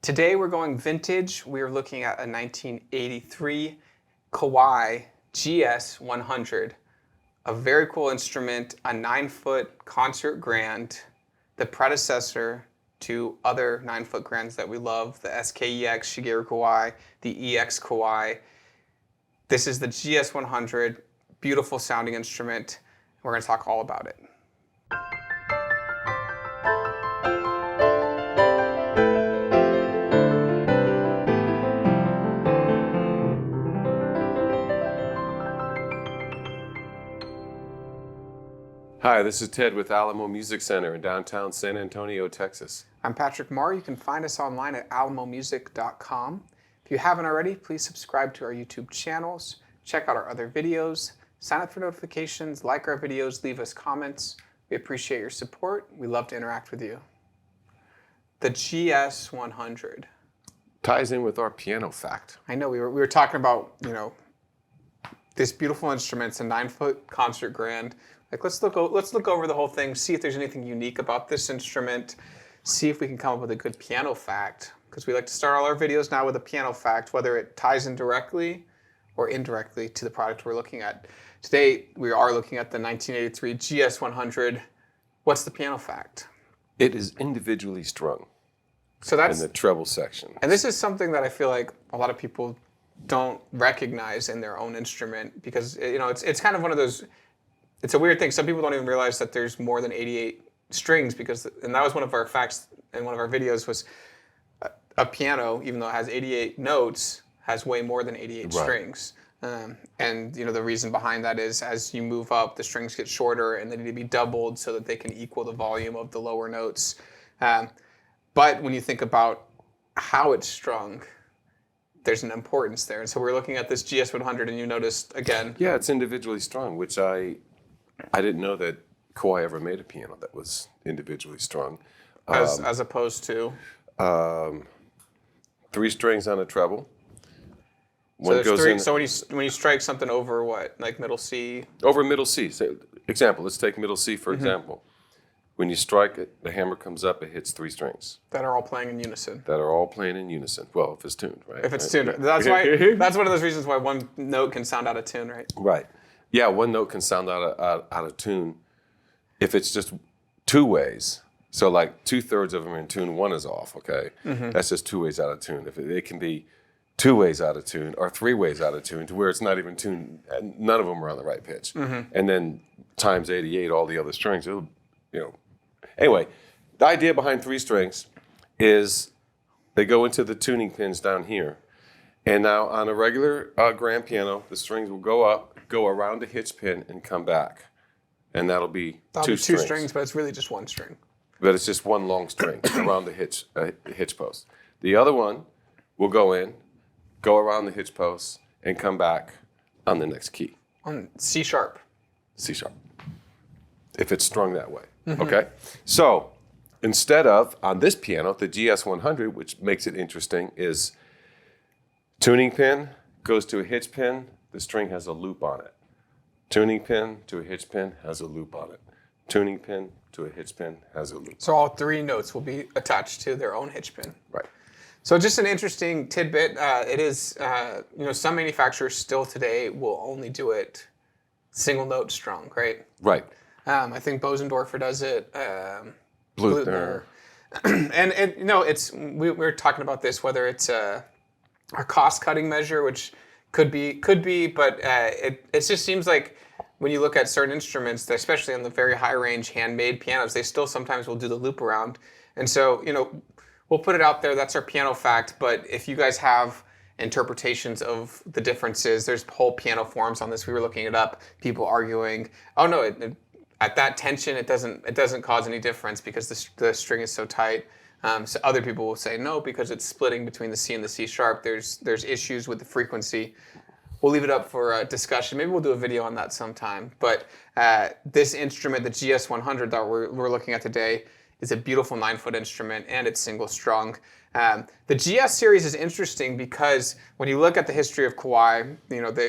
Today we're going vintage. We're looking at a 1983 Kawai GS-100, a very cool instrument, a 9-foot concert grand, the predecessor to other 9-foot grands that we love, the SKEX Shigeru Kawai, the EX Kawai. This is the GS-100, beautiful sounding instrument. We're going to talk all about it. Hi, this is Ted with Alamo Music Center in downtown San Antonio, Texas. I'm Patrick Marr. You can find us online at alamomusic.com. If you haven't already, please subscribe to our YouTube channels, check out our other videos, sign up for notifications, like our videos, leave us comments. We appreciate your support. We love to interact with you. The GS-100 ties in with our piano fact. I know we were talking about, this beautiful instrument. It's a 9-foot concert grand. Like let's look over the whole thing, see if there's anything unique about this instrument, see if we can come up with a good piano fact, because we like to start all our videos now with a piano fact, whether it ties in directly or indirectly to the product we're looking at. Today we are looking at the 1983 GS-100. What's the piano fact? It is individually strung. So that's in the treble section. And this is something that I feel like a lot of people don't recognize in their own instrument, because it's kind of one of those. It's a weird thing. Some people don't even realize that there's more than 88 strings, and that was one of our facts in one of our videos, was a piano, even though it has 88 notes, has way more than 88 strings. And the reason behind that is as you move up, the strings get shorter and they need to be doubled so that they can equal the volume of the lower notes. But when you think about how it's strung, there's an importance there. And so we're looking at this GS-100 and you noticed again. Yeah, it's individually strung, which I didn't know that Kawai ever made a piano that was individually strung. As opposed to? 3 strings on a treble. So there's 3. So when you strike something over what, like middle C? Over middle C. So, example, let's take middle C for example. When you strike it, the hammer comes up, it hits 3 strings. That are all playing in unison. That are all playing in unison. Well, if it's tuned, right? If it's tuned. That's why. That's one of those reasons why one note can sound out of tune, right? Right. Yeah, one note can sound out of tune if it's just 2 ways. So like 2/3 of them are in tune, 1 is off, okay? That's just 2 ways out of tune. If it can be 2 ways out of tune or 3 ways out of tune to where it's not even tuned, and none of them are on the right pitch. And then times 88, all the other strings, Anyway, the idea behind 3 strings is they go into the tuning pins down here. And now on a regular grand piano, the strings will go up, go around the hitch pin, and come back. And that'll be two strings. But it's really just 1 string. But it's just 1 long string around the hitch post. The other one will go in, go around the hitch post, and come back on the next key. On C sharp. C sharp. If it's strung that way. Okay? So instead of, on this piano, the GS-100, which makes it interesting, is tuning pin goes to a hitch pin, the string has a loop on it. Tuning pin to a hitch pin has a loop on it. Tuning pin to a hitch pin has a loop. So all 3 notes will be attached to their own hitch pin. Right. So just an interesting tidbit. It is, some manufacturers still today will only do it single note strung, right? Right. I think Bosendorfer does it. Blüthner. And we're talking about this, whether it's a cost-cutting measure, which could be, but it just seems like when you look at certain instruments, especially on the very high-range handmade pianos, they still sometimes will do the loop around. And so, we'll put it out there. That's our piano fact. But if you guys have interpretations of the differences, there's whole piano forums on this. We were looking it up. People arguing, oh no, at that tension, it doesn't cause any difference because the string is so tight. So other people will say no, because it's splitting between the C and the C sharp. There's issues with the frequency. We'll leave it up for discussion. Maybe we'll do a video on that sometime. But this instrument, the GS-100 that we're looking at today, is a beautiful 9-foot instrument, and it's single strung. The GS series is interesting because when you look at the history of Kawai,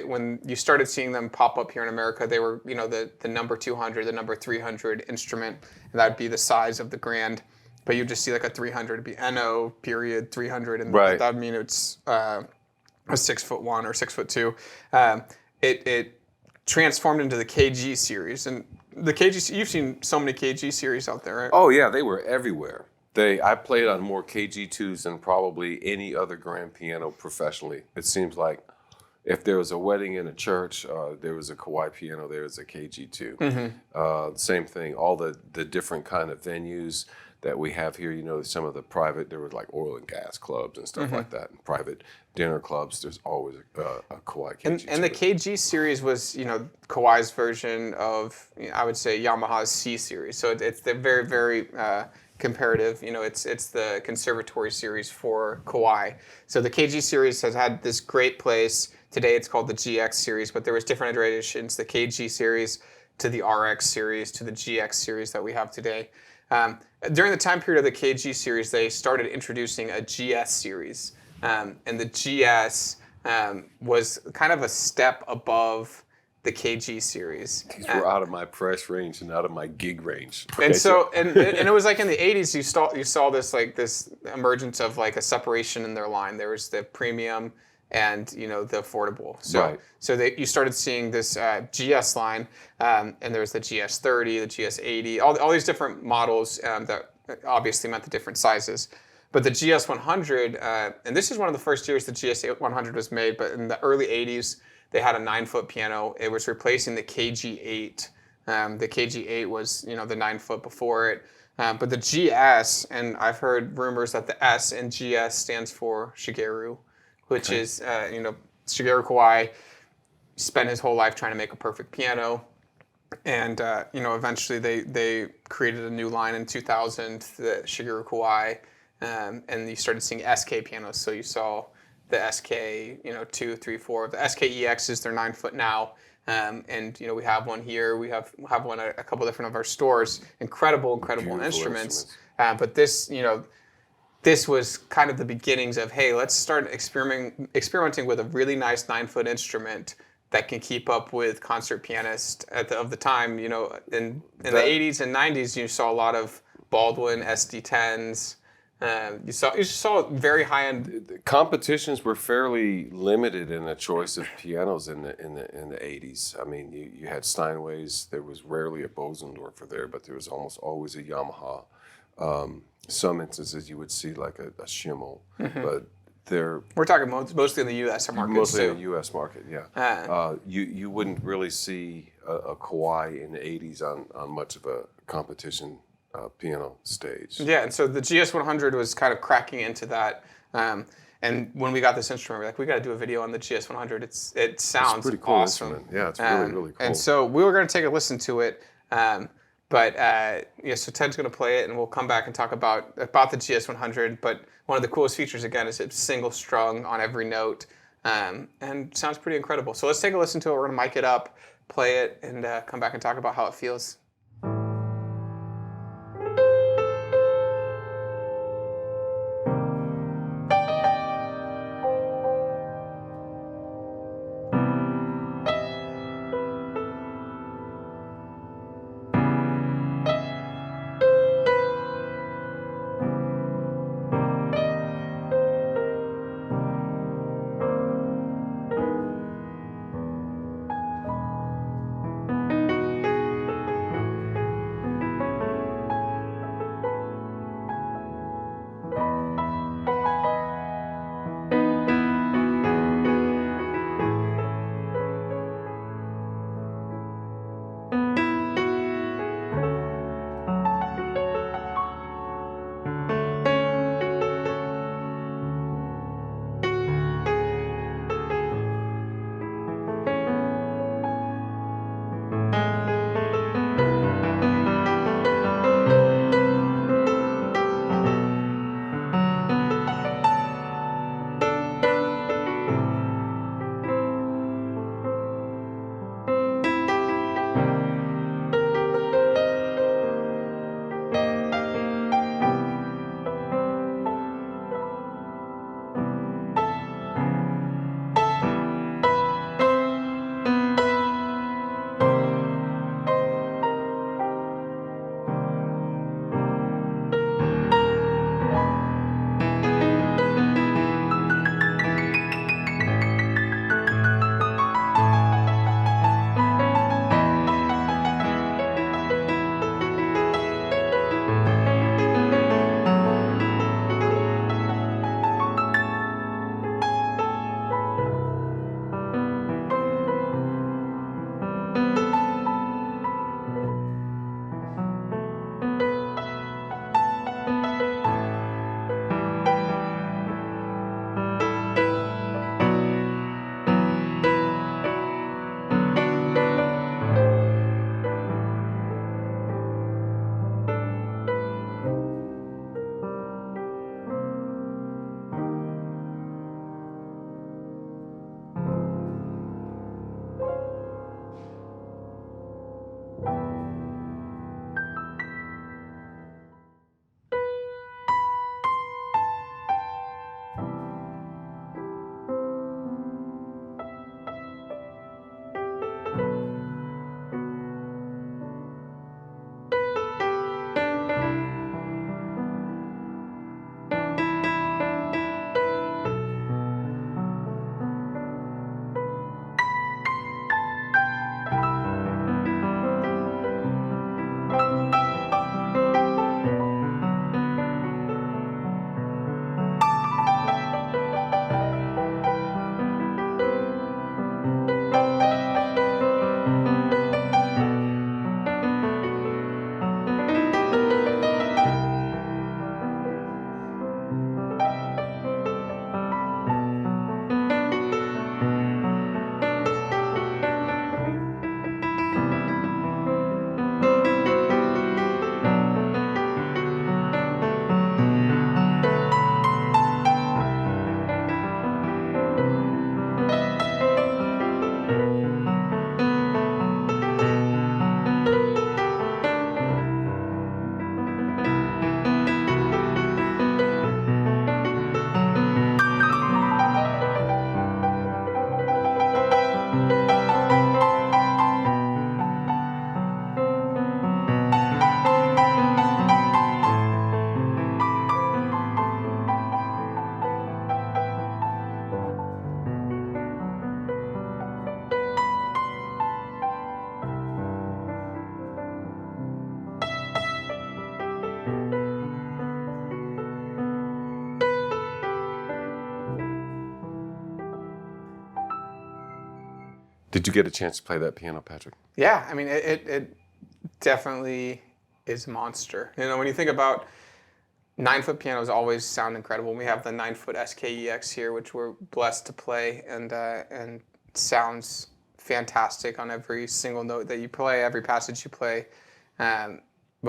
when you started seeing them pop up here in America, they were, the number 200, the number 300 instrument, and that would be the size of the grand. but you just see like a 300, it'd be NO period 300, and Right. that would mean it's a 6'1" or 6'2". It transformed into the KG series, and the KG, you've seen so many KG series out there, right? Oh yeah, they were everywhere. I played on more KG2s than probably any other grand piano professionally. It seems like if there was a wedding in a church, there was a Kawai piano, there was a KG2. Same thing, all the different kind of venues that we have here, you know, some of the private, there were like oil and gas clubs and stuff like that, and private dinner clubs, there's always a Kawai KG2. And the KG series was, you know, Kawai's version of, you know, I would say, Yamaha's C series. So it's the very, very comparative. You know, it's the conservatory series for Kawai. So the KG series has had this great place. Today it's called the GX series, but there was different iterations, the KG series to the RX series to the GX series that we have today. During the time period of the KG series, they started introducing a GS series. And the GS was kind of a step above the KG series. These were out of my price range and out of my gig range. And so, and it was like in the 80s, you saw this emergence of like a separation in their line. There was the premium and, you know, the affordable. So you started seeing this GS line, and there was the GS30, the GS80, all these different models that obviously meant the different sizes. But the GS-100, and this is one of the first years the GS-100 was made, but in the early 80s, they had a 9-foot piano. It was replacing the KG-8. The KG-8 was, you know, the 9-foot before it. But the GS, and I've heard rumors that the S in GS stands for Shigeru, which is, you know, Shigeru Kawai spent his whole life trying to make a perfect piano. And, you know, eventually they created a new line in 2000, the Shigeru Kawai. And you started seeing SK pianos. So you saw the SK, you know, 2, 3, 4. The SK-EX is their 9-foot now. And, you know, we have one here. We have one at a couple different of our stores. Incredible Beautiful instruments. But this, you know, this was kind of the beginnings of, hey, let's start experimenting with a really nice 9-foot instrument that can keep up with concert pianists of the time. You know, in the 80s and 90s, you saw a lot of Baldwin SD10s. You saw very high end. Competitions were fairly limited in the choice of pianos in the 80s. I mean, you had Steinways. There was rarely a Bosendorfer there, but there was almost always a Yamaha. Some instances you would see like a Schimmel, but we're talking mostly in the U.S. market. Mostly in the U.S. market, yeah. You wouldn't really see a Kawai in the 80s on much of a competition piano stage. Yeah, and so the GS-100 was kind of cracking into that. And when we got this instrument, we're like, we got to do a video on the GS-100. It sounds pretty cool awesome. Instrument. Yeah, it's really cool. And so we were going to take a listen to it. Yeah, so Ted's going to play it, and we'll come back and talk about the GS-100. But one of the coolest features, again, is it's single strung on every note, and sounds pretty incredible. So let's take a listen to it. We're going to mic it up, play it, and come back and talk about how it feels. Did you get a chance to play that piano, Patrick? Yeah, I mean, it definitely is monster. You know, when you think about 9-foot pianos always sound incredible. We have the 9-foot SKEX here, which we're blessed to play, and sounds fantastic on every single note that you play, every passage you play. But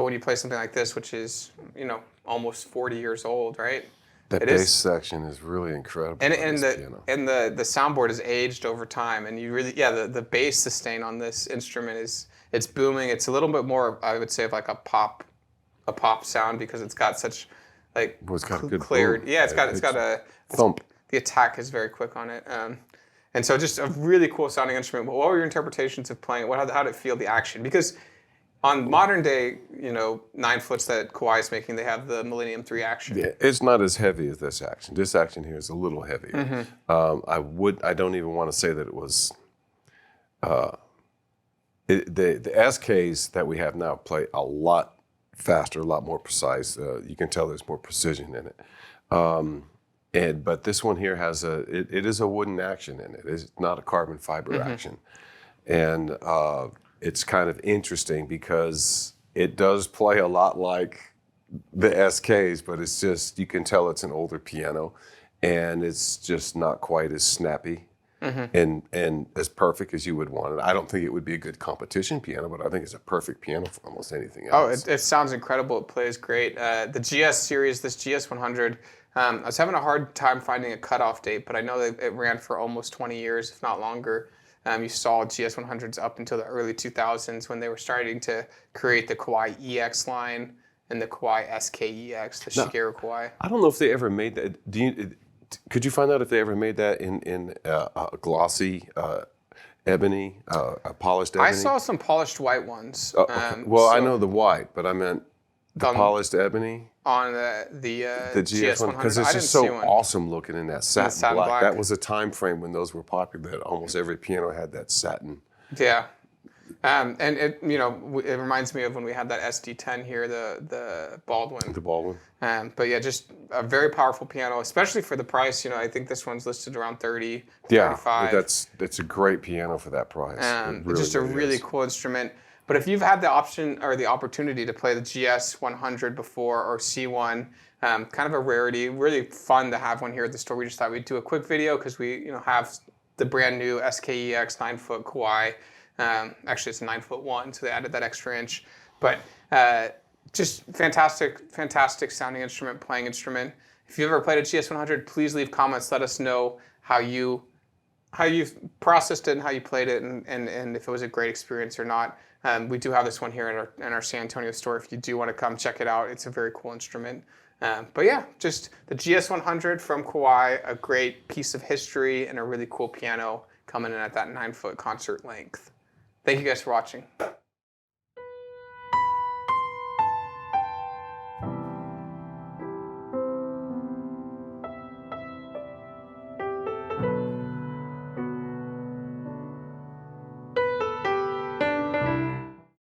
when you play something like this, which is, you know, almost 40 years old, right? That bass section is really incredible. And the soundboard is aged over time, and you really, the bass sustain on this instrument it's booming. It's a little bit more, I would say, of like a pop sound, because it's got such like it's got a good clarity. boom. Yeah, it's got a thump. The attack is very quick on it, and so just a really cool sounding instrument. What were your interpretations of playing it? How did it feel, the action? Because on modern day, you know, 9-foots that Kawai is making, they have the Millennium 3 action. Yeah, it's not as heavy as this action. This action here is a little heavier. I don't even want to say that it was. The SKs that we have now play a lot faster, a lot more precise. You can tell there's more precision in it. But this one here has it is a wooden action in it. It's not a carbon fiber action, and it's kind of interesting because it does play a lot like the SKs, but it's just, you can tell it's an older piano, and it's just not quite as snappy and as perfect as you would want it. I don't think it would be a good competition piano, but I think it's a perfect piano for almost anything else. Oh, it sounds incredible. It plays great. The GS series, this GS-100, I was having a hard time finding a cutoff date, but I know that it ran for almost 20 years, if not longer. You saw GS-100s up until the early 2000s, when they were starting to create the Kawai EX line and the Kawai SKEX, the Shigeru Kawai. I don't know if they ever made that. Could you find out if they ever made that in a glossy ebony, a polished ebony? I saw some polished white ones. Okay. Well, I know the white, but I meant the polished ebony. On the GS-100, because it's just so awesome looking in that satin black. That was a time frame when those were popular. That almost every piano had that satin. Yeah, and it, you know, it reminds me of when we had that SD10 here, the Baldwin. The Baldwin. But yeah, just a very powerful piano, especially for the price. You know, I think this one's listed around 30, yeah, 35. That's a great piano for that price. It's just a really cool instrument. But if you've had the option or the opportunity to play the GS-100 before, or C1, kind of a rarity, really fun to have one here at the store. We just thought we'd do a quick video because we, you know, have the brand new SKEX 9-foot Kawai. Actually, it's a 9-foot one, so they added that extra inch. But just fantastic sounding instrument, playing instrument. If you've ever played a GS-100, please leave comments. Let us know how you've processed it and how you played it, and if it was a great experience or not. We do have this one here in our San Antonio store. If you do want to come check it out, it's a very cool instrument. But yeah, just the GS-100 from Kawai, a great piece of history and a really cool piano coming in at that 9-foot concert length. Thank you guys for watching.